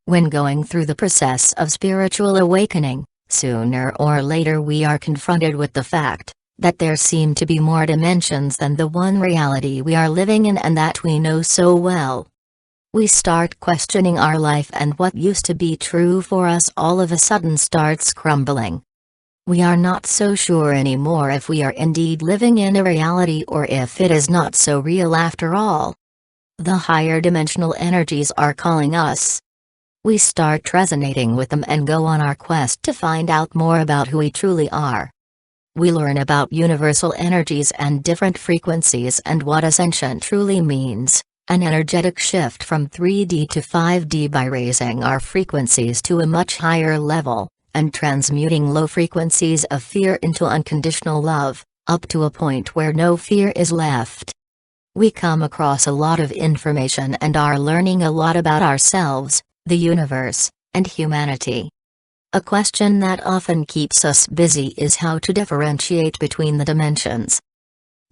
When going through the process of spiritual awakening, sooner or later we are confronted with the fact that there seem to be more dimensions than the one reality we are living in and that we know so well. We start questioning our life, and what used to be true for us all of a sudden starts crumbling. We are not so sure anymore if we are indeed living in a reality or if it is not so real after all. The higher dimensional energies are calling us. We start resonating with them and go on our quest to find out more about who we truly are. We learn about universal energies and different frequencies and what ascension truly means, an energetic shift from 3D to 5D by raising our frequencies to a much higher level, and transmuting low frequencies of fear into unconditional love, up to a point where no fear is left. We come across a lot of information and are learning a lot about ourselves, the universe, and humanity. A question that often keeps us busy is how to differentiate between the dimensions.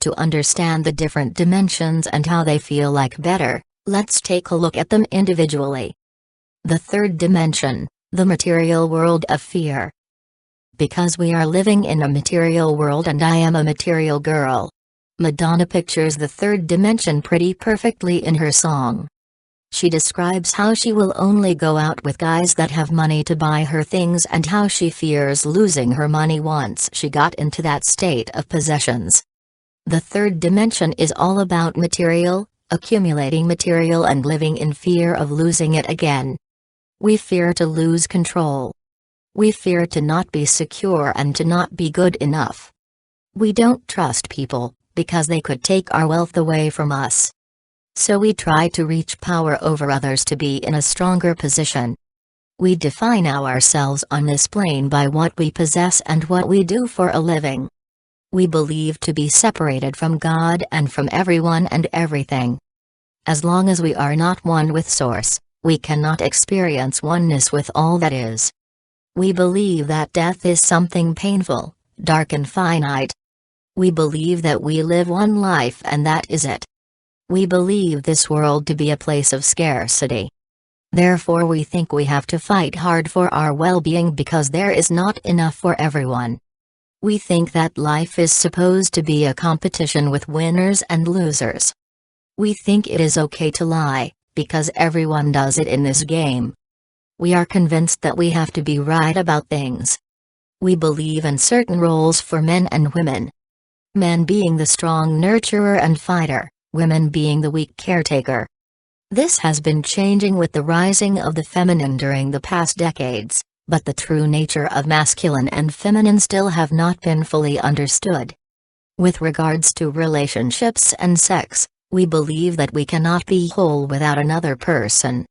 To understand the different dimensions and how they feel like better, let's take a look at them individually. The third dimension, the material world of fear. Because we are living in a material world and I am a material girl. Madonna pictures the third dimension pretty perfectly in her song. She describes how she will only go out with guys that have money to buy her things and how she fears losing her money once she got into that state of possessions. The third dimension is all about material, accumulating material and living in fear of losing it again. We fear to lose control. We fear to not be secure and to not be good enough. We don't trust people, because they could take our wealth away from us. So we try to reach power over others to be in a stronger position. We define ourselves on this plane by what we possess and what we do for a living. We believe to be separated from God and from everyone and everything. As long as we are not one with Source, we cannot experience oneness with all that is. We believe that death is something painful, dark and finite. We believe that we live one life and that is it. We believe this world to be a place of scarcity. Therefore we think we have to fight hard for our well-being because there is not enough for everyone. We think that life is supposed to be a competition with winners and losers. We think it is okay to lie, because everyone does it in this game. We are convinced that we have to be right about things. We believe in certain roles for men and women. Men being the strong nurturer and fighter, women being the weak caretaker. This has been changing with the rising of the feminine during the past decades, but the true nature of masculine and feminine still have not been fully understood. With regards to relationships and sex, we believe that we cannot be whole without another person.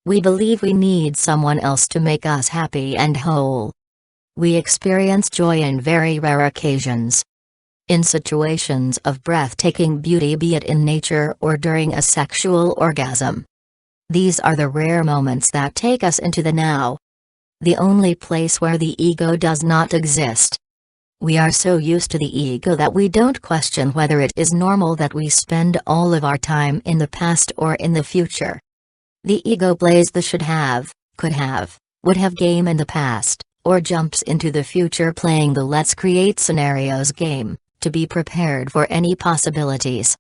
We believe we need someone else to make us happy and whole. We experience joy in very rare occasions. In situations of breathtaking beauty, be it in nature or during a sexual orgasm. These are the rare moments that take us into the now. The only place where the ego does not exist. We are so used to the ego that we don't question whether it is normal that we spend all of our time in the past or in the future. The ego plays the should have, could have, would have game in the past, or jumps into the future playing the let's create scenarios game, to be prepared for any possibilities.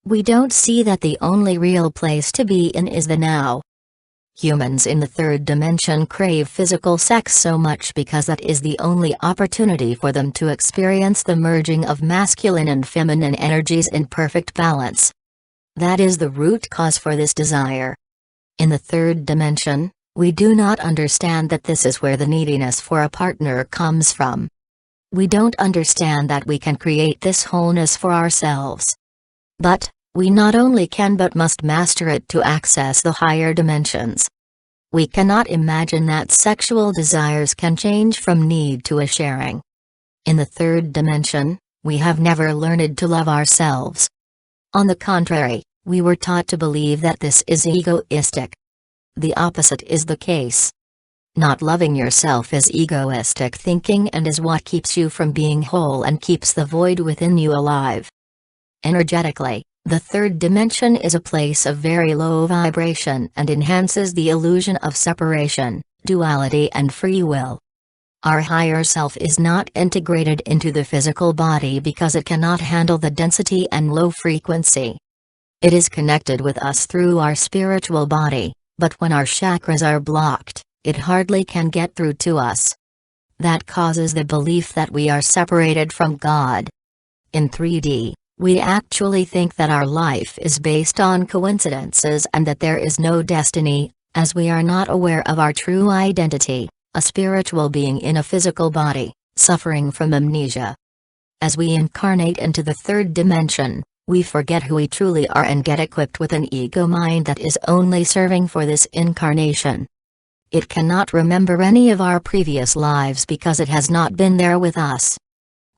We don't see that the only real place to be in is the now. Humans in the third dimension crave physical sex so much because that is the only opportunity for them to experience the merging of masculine and feminine energies in perfect balance. That is the root cause for this desire. In the third dimension, we do not understand that this is where the neediness for a partner comes from. We don't understand that we can create this wholeness for ourselves. But, we not only can but must master it to access the higher dimensions. We cannot imagine that sexual desires can change from need to a sharing. In the third dimension, we have never learned to love ourselves. On the contrary, we were taught to believe that this is egoistic. The opposite is the case. Not loving yourself is egoistic thinking and is what keeps you from being whole and keeps the void within you alive. Energetically, The third dimension is a place of very low vibration and enhances the illusion of separation, duality and free will. Our higher self is not integrated into the physical body because it cannot handle the density and low frequency. It is connected with us through our spiritual body, but when our chakras are blocked, it hardly can get through to us. That causes the belief that we are separated from God. In 3D, we actually think that our life is based on coincidences and that there is no destiny, as we are not aware of our true identity, a spiritual being in a physical body, suffering from amnesia. As we incarnate into the third dimension, we forget who we truly are and get equipped with an ego mind that is only serving for this incarnation. It cannot remember any of our previous lives because it has not been there with us.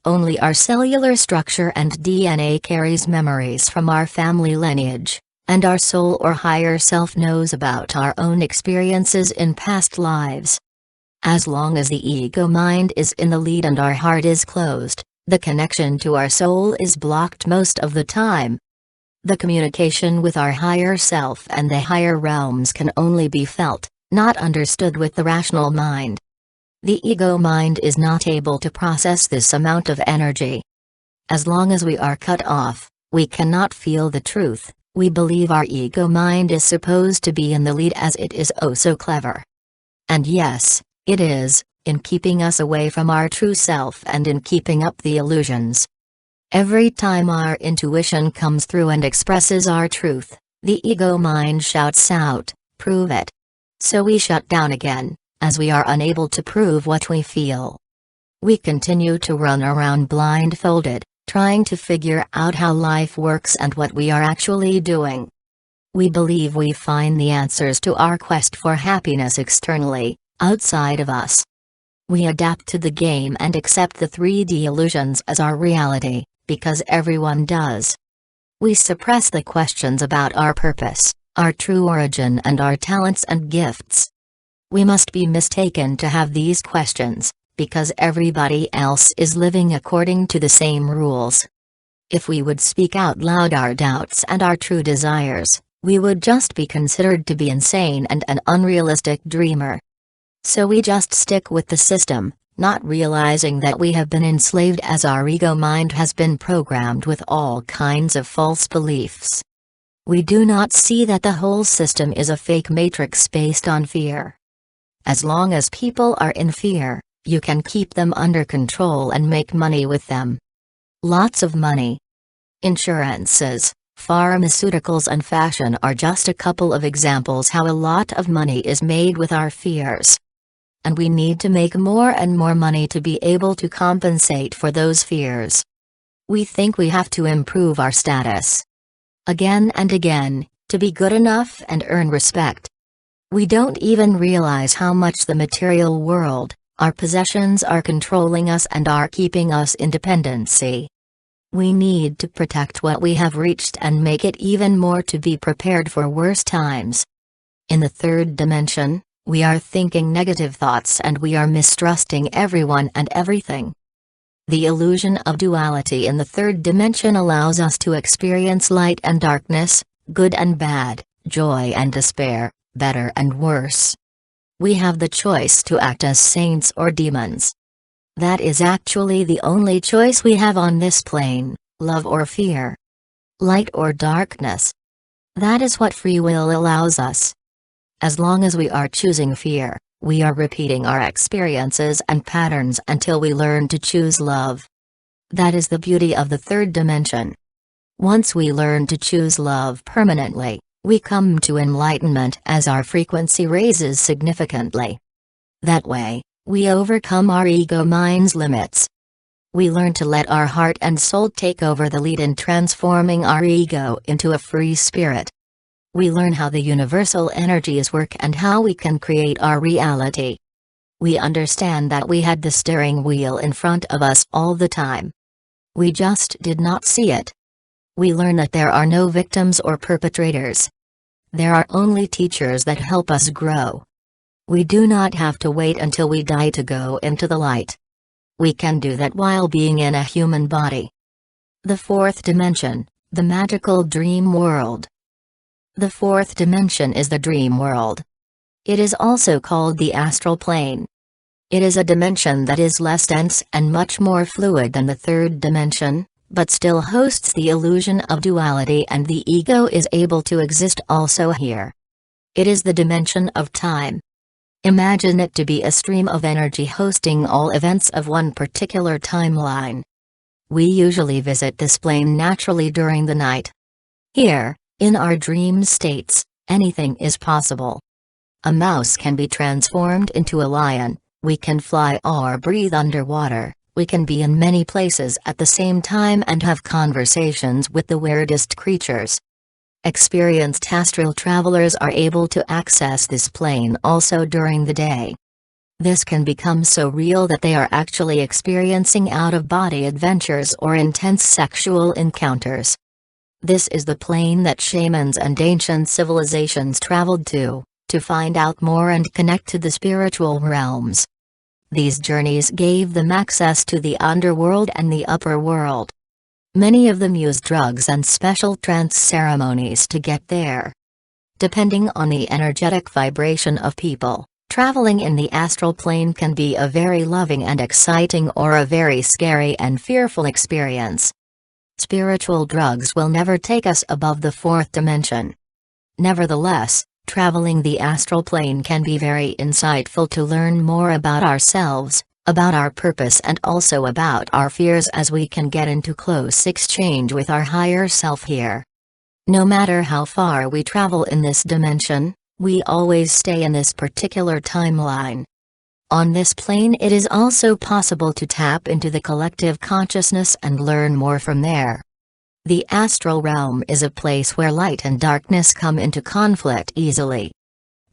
Only our cellular structure and DNA carries memories from our family lineage, and our soul or higher self knows about our own experiences in past lives. As long as the ego mind is in the lead and our heart is closed, the connection to our soul is blocked most of the time. The communication with our higher self and the higher realms can only be felt, not understood with the rational mind. The ego mind is not able to process this amount of energy. As long as we are cut off, we cannot feel the truth. We believe our ego mind is supposed to be in the lead as it is oh so clever. And yes, it is, in keeping us away from our true self and in keeping up the illusions. Every time our intuition comes through and expresses our truth, the ego mind shouts out, "Prove it." So we shut down again, as we are unable to prove what we feel. We continue to run around blindfolded, trying to figure out how life works and what we are actually doing. We believe we find the answers to our quest for happiness externally, outside of us. We adapt to the game and accept the 3D illusions as our reality, because everyone does. We suppress the questions about our purpose, our true origin and our talents and gifts. We must be mistaken to have these questions, because everybody else is living according to the same rules. If we would speak out loud our doubts and our true desires, we would just be considered to be insane and an unrealistic dreamer. So we just stick with the system, not realizing that we have been enslaved as our ego mind has been programmed with all kinds of false beliefs. We do not see that the whole system is a fake matrix based on fear. As long as people are in fear, you can keep them under control and make money with them. Lots of money. Insurances, pharmaceuticals and fashion are just a couple of examples how a lot of money is made with our fears. And we need to make more and more money to be able to compensate for those fears. We think we have to improve our status again and again, to be good enough and earn respect. We don't even realize how much the material world, our possessions are controlling us and are keeping us in dependency. We need to protect what we have reached and make it even more to be prepared for worse times. In the third dimension, we are thinking negative thoughts and we are mistrusting everyone and everything. The illusion of duality in the third dimension allows us to experience light and darkness, good and bad, joy and despair, better and worse. We have the choice to act as saints or demons. That is actually the only choice we have on this plane, love or fear, light or darkness. That is what free will allows us. As long as we are choosing fear, we are repeating our experiences and patterns until we learn to choose love. That is the beauty of the third dimension. Once we learn to choose love permanently, we come to enlightenment as our frequency raises significantly. That way, we overcome our ego mind's limits. We learn to let our heart and soul take over the lead in transforming our ego into a free spirit. We learn how the universal energies work and how we can create our reality. We understand that we had the steering wheel in front of us all the time. We just did not see it. We learn that there are no victims or perpetrators. There are only teachers that help us grow. We do not have to wait until we die to go into the light. We can do that while being in a human body. The fourth dimension, The magical dream world. The fourth dimension is the dream world. It is also called the astral plane. It is a dimension that is less dense and much more fluid than the third dimension, but still hosts the illusion of duality, and the ego is able to exist also here. It is the dimension of time. Imagine it to be a stream of energy hosting all events of one particular timeline. We usually visit this plane naturally during the night. Here, in our dream states, anything is possible. A mouse can be transformed into a lion, we can fly or breathe underwater, we can be in many places at the same time and have conversations with the weirdest creatures. Experienced astral travelers are able to access this plane also during the day. This can become so real that they are actually experiencing out-of-body adventures or intense sexual encounters. This is the plane that shamans and ancient civilizations traveled to find out more and connect to the spiritual realms. These journeys gave them access to the underworld and the upper world. Many of them used drugs and special trance ceremonies to get there. Depending on the energetic vibration of people, traveling in the astral plane can be a very loving and exciting or a very scary and fearful experience. Spiritual drugs will never take us above the fourth dimension. Nevertheless, traveling the astral plane can be very insightful to learn more about ourselves, about our purpose, and also about our fears, as we can get into close exchange with our higher self here. No matter how far we travel in this dimension, we always stay in this particular timeline. On this plane it is also possible to tap into the collective consciousness and learn more from there. The astral realm is a place where light and darkness come into conflict easily.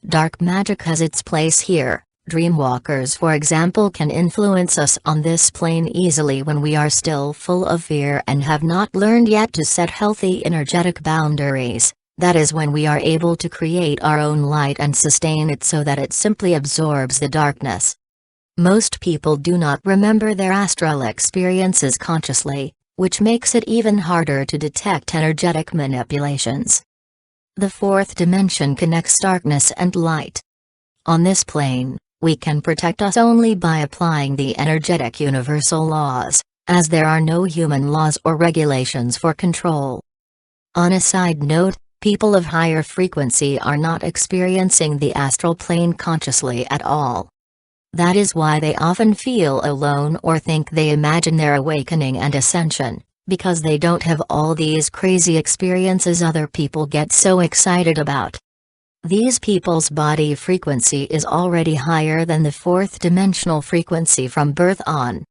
Dark magic has its place here. Dreamwalkers, for example, can influence us on this plane easily when we are still full of fear and have not learned yet to set healthy energetic boundaries. That is when we are able to create our own light and sustain it so that it simply absorbs the darkness. Most people do not remember their astral experiences consciously, which makes it even harder to detect energetic manipulations. The fourth dimension connects darkness and light. On this plane, we can protect us only by applying the energetic universal laws, as there are no human laws or regulations for control. On a side note, people of higher frequency are not experiencing the astral plane consciously at all. That is why they often feel alone or think they imagine their awakening and ascension, because they don't have all these crazy experiences other people get so excited about. These people's body frequency is already higher than the fourth dimensional frequency from birth on.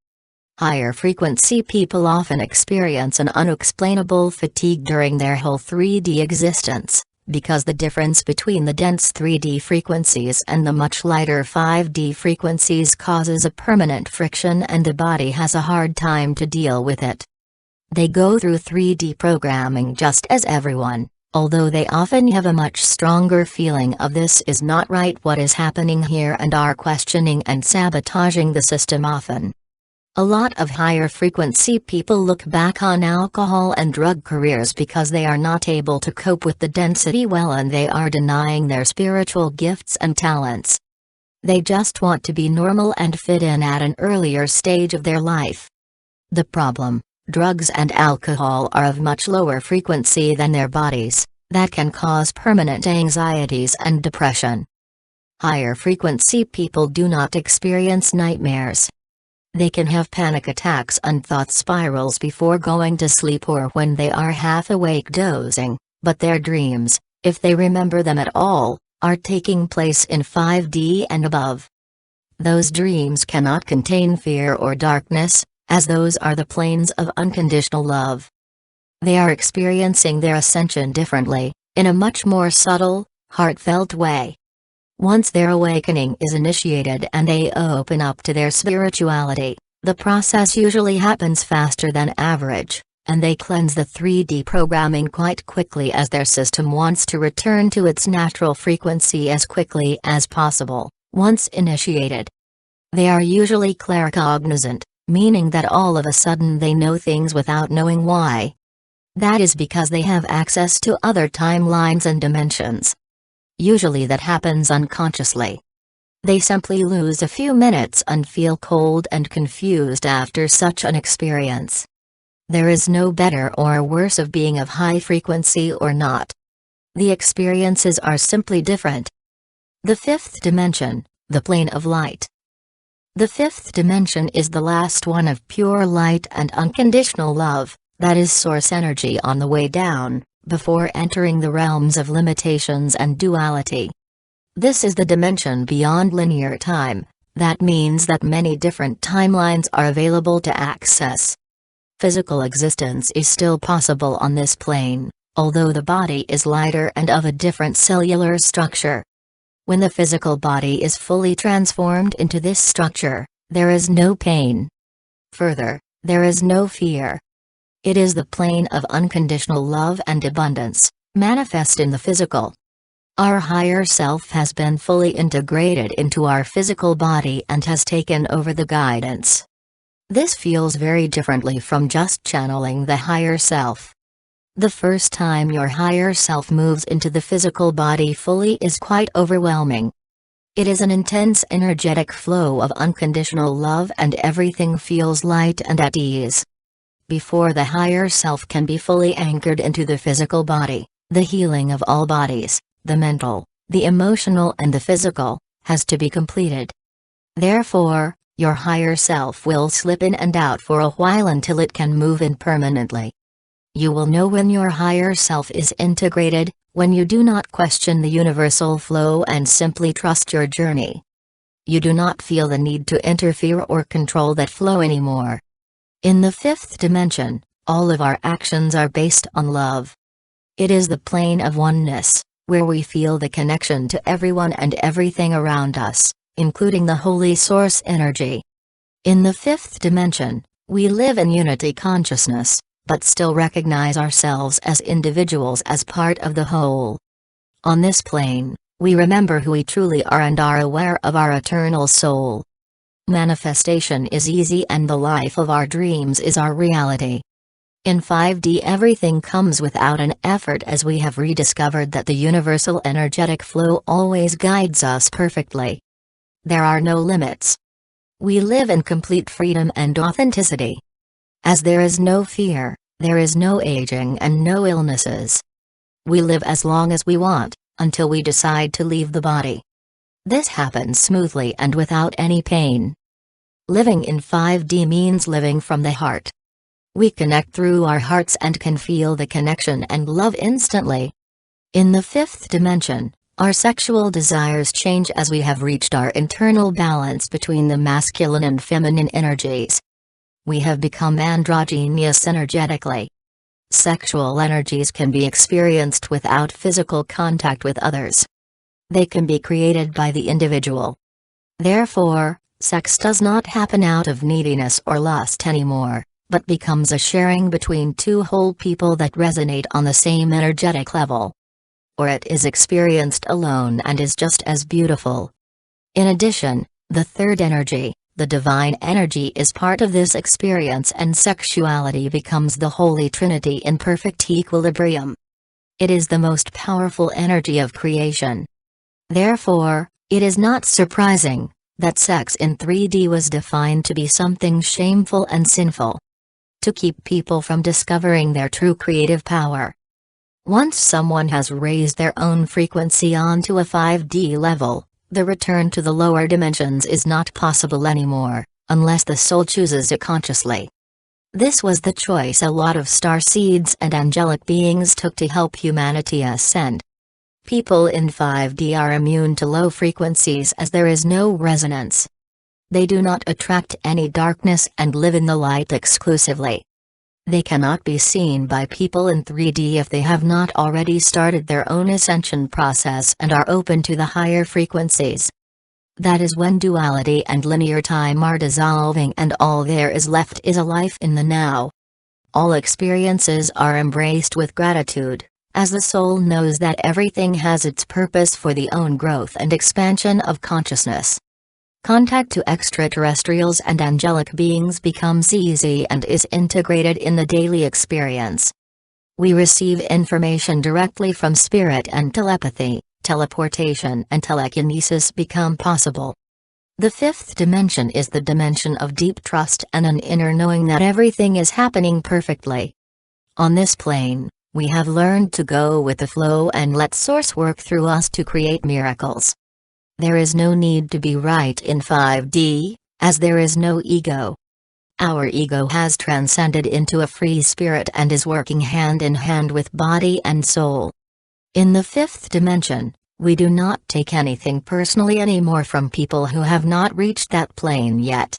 Higher frequency people often experience an unexplainable fatigue during their whole 3D existence, because the difference between the dense 3D frequencies and the much lighter 5D frequencies causes a permanent friction and the body has a hard time to deal with it. They go through 3D programming just as everyone, although they often have a much stronger feeling of this is not right what is happening here and are questioning and sabotaging the system often. A lot of higher frequency people look back on alcohol and drug careers because they are not able to cope with the density well and they are denying their spiritual gifts and talents. They just want to be normal and fit in at an earlier stage of their life. The problem: drugs and alcohol are of much lower frequency than their bodies, that can cause permanent anxieties and depression. Higher frequency people do not experience nightmares. They can have panic attacks and thought spirals before going to sleep or when they are half awake dozing, but their dreams, if they remember them at all, are taking place in 5D and above. Those dreams cannot contain fear or darkness, as those are the planes of unconditional love. They are experiencing their ascension differently, in a much more subtle, heartfelt way. Once their awakening is initiated and they open up to their spirituality, the process usually happens faster than average, and they cleanse the 3D programming quite quickly as their system wants to return to its natural frequency as quickly as possible, once initiated. They are usually claircognizant, meaning that all of a sudden they know things without knowing why. That is because they have access to other timelines and dimensions. Usually that happens unconsciously. They simply lose a few minutes and feel cold and confused after such an experience. There is no better or worse of being of high frequency or not. The experiences are simply different. The fifth dimension, the plane of light. The fifth dimension is the last one of pure light and unconditional love, that is source energy on the way down, before entering the realms of limitations and duality. This is the dimension beyond linear time. That means that many different timelines are available to access. Physical existence is still possible on this plane, although the body is lighter and of a different cellular structure. When the physical body is fully transformed into this structure, there is no pain. Further, there is no fear. It is the plane of unconditional love and abundance, manifest in the physical. Our higher self has been fully integrated into our physical body and has taken over the guidance. This feels very differently from just channeling the higher self. The first time your higher self moves into the physical body fully is quite overwhelming. It is an intense energetic flow of unconditional love and everything feels light and at ease. Before the higher self can be fully anchored into the physical body, the healing of all bodies, the mental, the emotional and the physical, has to be completed. Therefore, your higher self will slip in and out for a while until it can move in permanently. You will know when your higher self is integrated, when you do not question the universal flow and simply trust your journey. You do not feel the need to interfere or control that flow anymore. In the fifth dimension, all of our actions are based on love. It is the plane of oneness, where we feel the connection to everyone and everything around us, including the Holy Source energy. In the fifth dimension, we live in unity consciousness, but still recognize ourselves as individuals as part of the whole. On this plane, we remember who we truly are and are aware of our eternal soul. Manifestation is easy and the life of our dreams is our reality. In 5D everything comes without an effort as we have rediscovered that the universal energetic flow always guides us perfectly. There are no limits. We live in complete freedom and authenticity. As there is no fear, there is no aging and no illnesses. We live as long as we want, until we decide to leave the body. This happens smoothly and without any pain. Living in 5D means living from the heart. We connect through our hearts and can feel the connection and love instantly. In the fifth dimension, our sexual desires change as we have reached our internal balance between the masculine and feminine energies. We have become androgynous energetically. Sexual energies can be experienced without physical contact with others. They can be created by the individual. Therefore, sex does not happen out of neediness or lust anymore, but becomes a sharing between two whole people that resonate on the same energetic level. Or it is experienced alone and is just as beautiful. In addition, the third energy, the divine energy, is part of this experience and sexuality becomes the Holy Trinity in perfect equilibrium. It is the most powerful energy of creation. Therefore, it is not surprising that sex in 3D was defined to be something shameful and sinful. To keep people from discovering their true creative power. Once someone has raised their own frequency onto a 5D level, the return to the lower dimensions is not possible anymore, unless the soul chooses it consciously. This was the choice a lot of star seeds and angelic beings took to help humanity ascend. People in 5D are immune to low frequencies as there is no resonance. They do not attract any darkness and live in the light exclusively. They cannot be seen by people in 3D if they have not already started their own ascension process and are open to the higher frequencies. That is when duality and linear time are dissolving and all there is left is a life in the now. All experiences are embraced with gratitude, as the soul knows that everything has its purpose for the own growth and expansion of consciousness. Contact to extraterrestrials and angelic beings becomes easy and is integrated in the daily experience. We receive information directly from spirit, and telepathy, teleportation and telekinesis become possible. The fifth dimension is the dimension of deep trust and an inner knowing that everything is happening perfectly. On this plane, we have learned to go with the flow and let Source work through us to create miracles. There is no need to be right in 5D, as there is no ego. Our ego has transcended into a free spirit and is working hand in hand with body and soul. In the fifth dimension, we do not take anything personally anymore from people who have not reached that plane yet.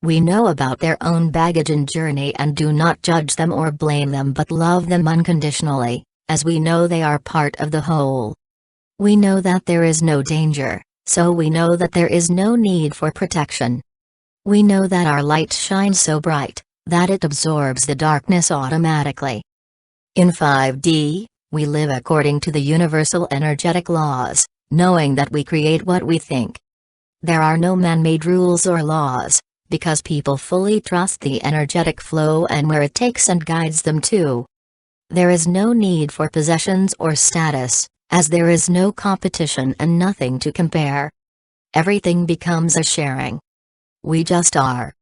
We know about their own baggage and journey and do not judge them or blame them but love them unconditionally, as we know they are part of the whole. We know that there is no danger, so we know that there is no need for protection. We know that our light shines so bright, that it absorbs the darkness automatically. In 5D, we live according to the universal energetic laws, knowing that we create what we think. There are no man-made rules or laws, because people fully trust the energetic flow and where it takes and guides them to. There is no need for possessions or status, as there is no competition and nothing to compare. Everything becomes a sharing. We just are.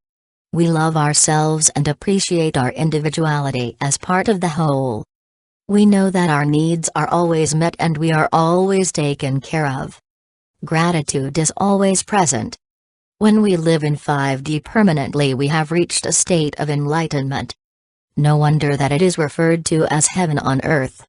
We love ourselves and appreciate our individuality as part of the whole. We know that our needs are always met and we are always taken care of. Gratitude is always present. When we live in 5D permanently, we have reached a state of enlightenment. No wonder that it is referred to as heaven on earth.